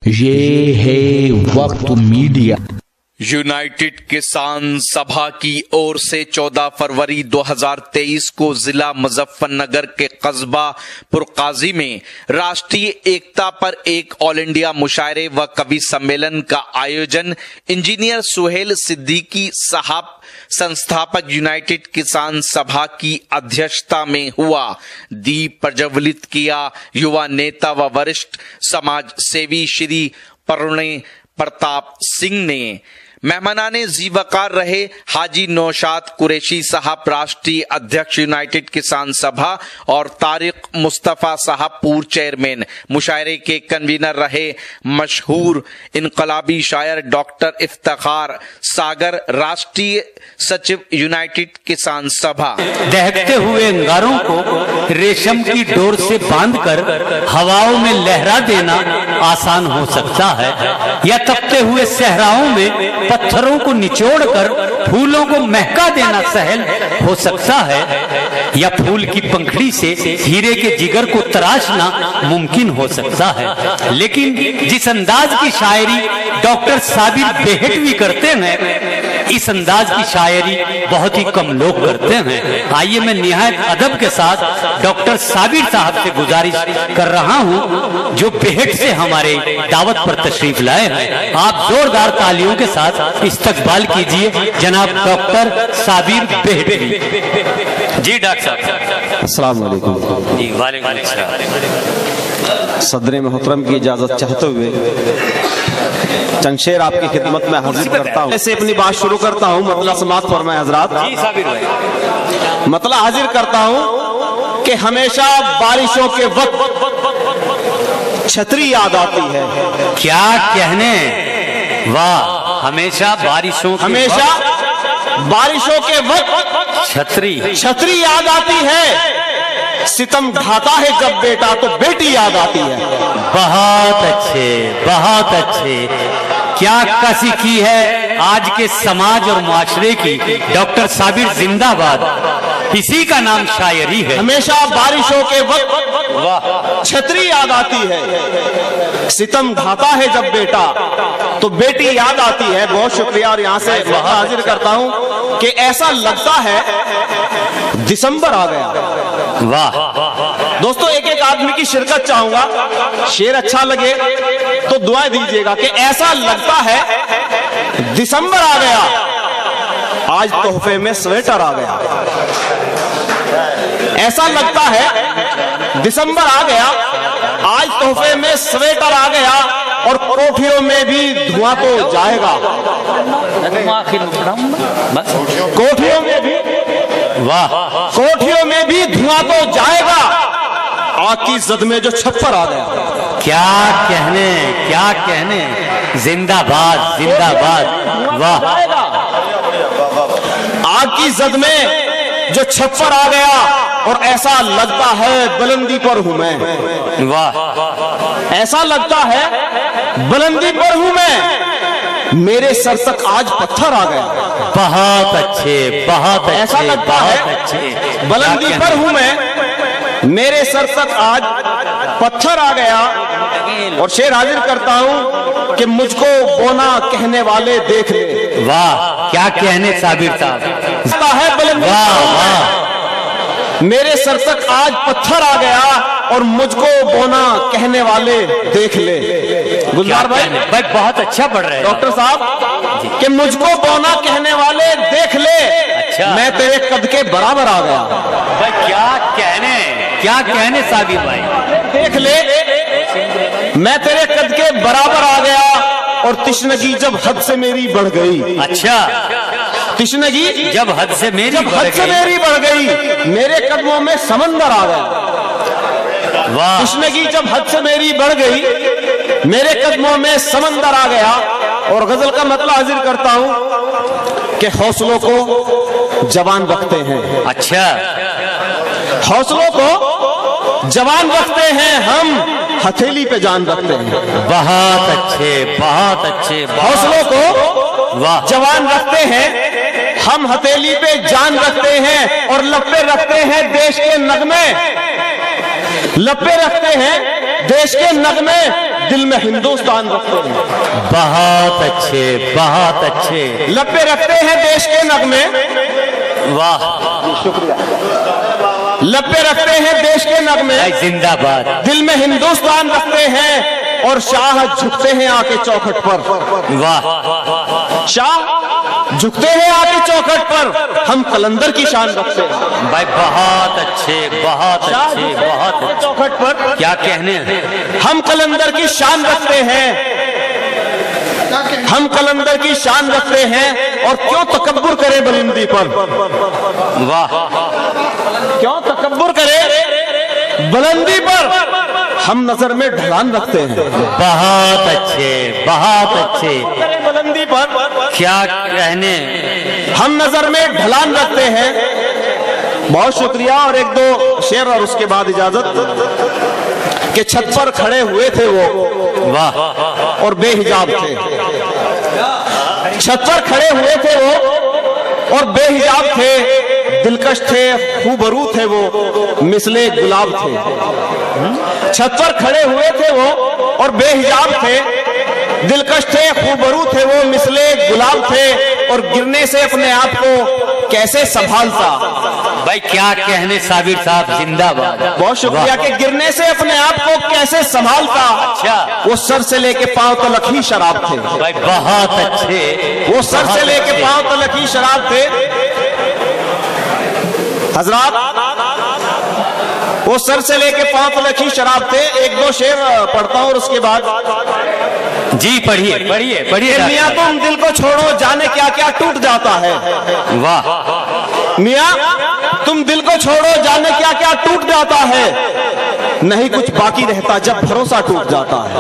ये है वक्त मीडिया। यूनाइटेड किसान सभा की ओर से 14 फरवरी 2023 को जिला मुजफ्फरनगर के कस्बा पुरकाजी में राष्ट्रीय एकता पर एक ऑल इंडिया मुशायरे व कवि सम्मेलन का आयोजन इंजीनियर सुहेल सिद्दीकी साहब संस्थापक यूनाइटेड किसान सभा की अध्यक्षता में हुआ। दीप प्रज्वलित किया युवा नेता व वरिष्ठ समाज सेवी श्री परुणे प्रताप सिंह ने। मेहमानाने जीवकार रहे हाजी नौशाद कुरैशी साहब राष्ट्रीय अध्यक्ष यूनाइटेड किसान सभा और तारिक मुस्तफा साहब पूर्व चेयरमैन। मुशायरे के कन्वीनर रहे मशहूर इनकलाबी शायर डॉक्टर इफ्तिखार सागर राष्ट्रीय सचिव यूनाइटेड किसान सभा। दहकते हुए अंगारों को रेशम की डोर से बांधकर हवाओं में लहरा देना आसान हो सकता है, या तपते हुए सहराओं में पत्थरों को निचोड़कर फूलों को महका देना सहल हो सकता है, या फूल की पंखड़ी से हीरे के जिगर को तराशना मुमकिन हो सकता है। लेकिन जिस अंदाज की शायरी डॉक्टर साबिर बेहटवी करते हैं, इस अंदाज की शायरी बहुत ही कम लोग करते हैं। आइए मैं निहायत अदब के साथ डॉक्टर साबिर साहब से गुजारिश कर रहा हूं, जो बेहट से हमारे दावत पर तशरीफ लाए हैं। आप जोरदार तालियों के साथ इस्तकबाल कीजिए जनाब डॉक्टर साबिर बेहटवी। जी डॉक्टर साहब। अस्सलाम वालेकुम। जी वालेकुम अस्सलाम। सदर मोहतरम की इजाजत चाहते हुए चंद शेर आपकी खिदमत में हाजिर करता हूँ। ऐसे अपनी बात शुरू करता हूँ, मतलब समात फरमाए हजरात। मतलब हाजिर करता हूँ कि हमेशा बारिशों के वक्त छतरी याद आती है। क्या कहने, वाह। हमेशा बारिशों के वक्त छतरी याद आती है। सितम ढाता है जब बेटा तो बेटी याद आती है। बहुत अच्छे, बहुत अच्छे। क्या कसी की है आज के समाज और मुआशरे की। डॉक्टर साबिर जिंदाबाद, इसी का नाम शायरी है। हमेशा बारिशों के वक्त छतरी याद आती है। सितम ढाता है जब बेटा तो बेटी याद आती है। बहुत शुक्रिया। और यहाँ से हाजिर करता हूँ कि ऐसा लगता है दिसंबर आ गया। वाह दोस्तों, एक एक आदमी की शिरकत चाहूंगा। शेर अच्छा लगे तो दुआ दीजिएगा कि ऐसा लगता है दिसंबर आ गया, आज तोहफे में स्वेटर आ गया। ऐसा लगता है दिसंबर आ गया, आज तोहफे में स्वेटर आ गया। और कोठियों में भी धुआं तो जाएगा। कोठियों में भी, वाह, कोठियों में भी धुआं तो जाएगा। आग की जद में जो छप्पर आ गया। क्या कहने, क्या कहने। जिंदाबाद, जिंदाबाद। वाह। आग की जद में जो छप्पर आ गया और ऐसा लगता है बुलंदी पर हूं मैं। वाह। ऐसा लगता है बुलंदी पर हूं मैं, मेरे सर तक आज पत्थर आ गया। बहुत अच्छे, बहुत अच्छे। ऐसा लगता है बुलंदी पर हूं मैं, मेरे सर तक आज पत्थर आ गया। और शेर हाजिर करता हूं कि मुझको बोना कहने वाले देख ले। वाह, क्या कहने साबिर साहब। है बुलंदी, वाह वाह। मेरे सर तक आज पत्थर आ गया और मुझको बोना कहने वाले देख ले। गुलजार भाई बहुत अच्छा पढ़ रहे हैं डॉक्टर साहब कि मुझको बोना कहने वाले देख ले। अच्छा। मैं तेरे कद के बराबर आ गया। भाई क्या कहने, क्या कहने साबिर भाई। देख ले, मैं तेरे कद के बराबर आ गया। और तिश्नगी जब हद से मेरी बढ़ गई। अच्छा। तिश्नगी जब हद से मेरी बढ़ गई, मेरे कदमों में समंदर आ गया। वाह। तिश्नगी जब हद से मेरी बढ़ गई, मेरे कदमों में समंदर आ गया। और गजल का मतलब हाजिर करता हूं कि हौसलों को जवान रखते हैं। अच्छा। हौसलों को जवान रखते हैं, हम हथेली पे जान रखते हैं। बहुत अच्छे, बहुत अच्छे। हौसलों को वाह जवान रखते हैं, हम हथेली पे जान रखते हैं। और लपे रखते हैं देश के नगमे, लपे रखते हैं देश के नगमे, दिल में हिंदुस्तान रखते हैं। बहुत अच्छे, बहुत अच्छे। लब पे रखते हैं देश के नगमे, वाह, शुक्रिया। लब पे रखते हैं देश के नगमे, जिंदाबाद। दिल में हिंदुस्तान रखते हैं और शाह झुकते हैं आके चौखट पर। वाह, शाह झुकते हैं आके चौखट पर, हम कलंदर की शान रखते हैं। भाई बहुत अच्छे, बहुत अच्छे, बहुत अच्छे। चौखट पर क्या कहने हैं? हम कलंदर की शान रखते हैं, हम कलंदर की शान रखते हैं। और क्यों तकब्बुर करे बुलंदी पर, वाह, क्यों तकब्बुर करे बुलंदी पर, हम नजर में ढलान रखते हैं। बहुत अच्छे, बहुत अच्छे। बुलंदी पर क्या कहने? हम नजर में ढलान रखते हैं। बहुत शुक्रिया। और एक दो शेर और उसके बाद इजाजत। कि छत पर खड़े हुए थे वो, वाह, और बेहिजाब थे। छत पर खड़े हुए थे वो और बेहिजाब थे, दिलकश थे, खूबरू थे वो, मिसले गुलाब थे। छत पर खड़े हुए थे वो और बेहिजाब थे, दिलकश थे, खूबरू थे वो, मिसले गुलाब थे। और गिरने से अपने आप को कैसे संभालता। भाई क्या कहने साबिर साहब, जिंदाबाद। बहुत शुक्रिया। कि गिरने से अपने आप को कैसे संभालता। अच्छा। वो सर से लेके पांव तलक ही शराब थे। भाई बहुत अच्छे। वो सर से लेके पांव तलक ही शराब थे। हजरात, वो सर से लेके पांव तलक ही शराब थे। एक दो शेर पढ़ता हूं और उसके बाद। जी पढ़िए, पढ़िए, पढ़िए। मियाँ तुम दिल को छोड़ो, जाने क्या क्या टूट जाता है। वाह, मियाँ तुम दिल को छोड़ो, जाने क्या क्या टूट जाता है। नहीं कुछ बाकी रहता जब भरोसा टूट जाता है।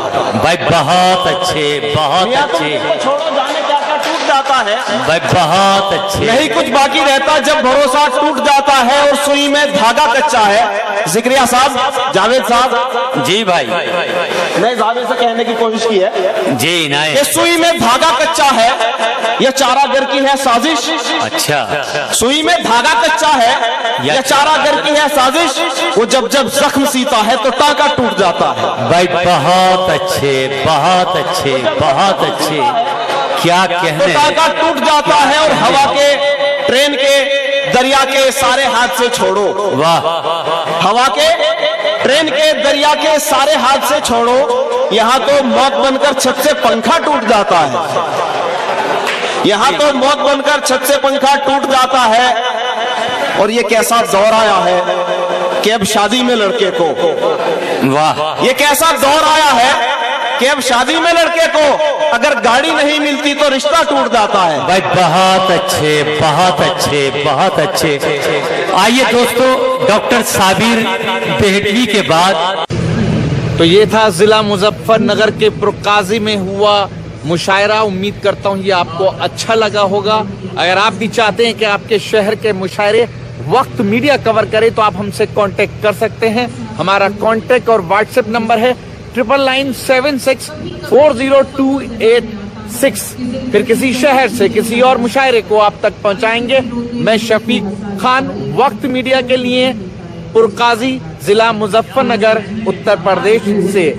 भाई बहुत अच्छे, बहुत मियाँ तुम अच्छे। दिल को छोड़ो, जाने क्या क्या टूट जाता है। भाई बहुत अच्छे। नहीं कुछ बाकी रहता जब भरोसा टूट जाता है। और सुई में धागा कच्चा है। जिक्रिया साहब, जावेद साहब। जी भाई। मैं जावेद से कहने की कोशिश की है। जी नहीं। ये सुई में धागा कच्चा है, यह चारागर की है साजिश। अच्छा। सुई में धागा कच्चा है, यह चारागर की है साजिश। वो जब जब जख्म सीता है तो टाका टूट जाता है। भाई बहुत अच्छे, बहुत अच्छे, बहुत अच्छे। क्या तो कहने? टाका टूट जाता है। और हवा के, ट्रेन के, दरिया के सारे हादसे छोड़ो। वाह, हवा के, ट्रेन के, दरिया के सारे हादसे छोड़ो। यहाँ तो मौत बनकर छत से पंखा टूट जाता है। यहाँ तो मौत बनकर छत से पंखा टूट जाता है। और ये कैसा दौर आया है कि अब शादी में लड़के को, वाह, ये कैसा दौर आया है कि अब शादी में लड़के को अगर गाड़ी नहीं मिलती तो रिश्ता टूट जाता है। भाई बहुत अच्छे, बहुत अच्छे, बहुत अच्छे। आइए दोस्तों, डॉक्टर साबिर बेहटवी के बाद। तो ये था जिला मुजफ्फरनगर के पुरकाजी में हुआ मुशायरा। उम्मीद करता हूँ ये आपको अच्छा लगा होगा। अगर आप भी चाहते हैं कि आपके शहर के मुशायरे वक्त मीडिया कवर करे तो आप हमसे कांटेक्ट कर सकते हैं। हमारा कांटेक्ट और व्हाट्सएप नंबर है 9996402886। फिर किसी शहर से किसी और मुशायरे को आप तक पहुंचाएंगे। मैं शफीक खान, वक्त मीडिया के लिए, पुरकाजी, जिला मुजफ्फरनगर, उत्तर प्रदेश से।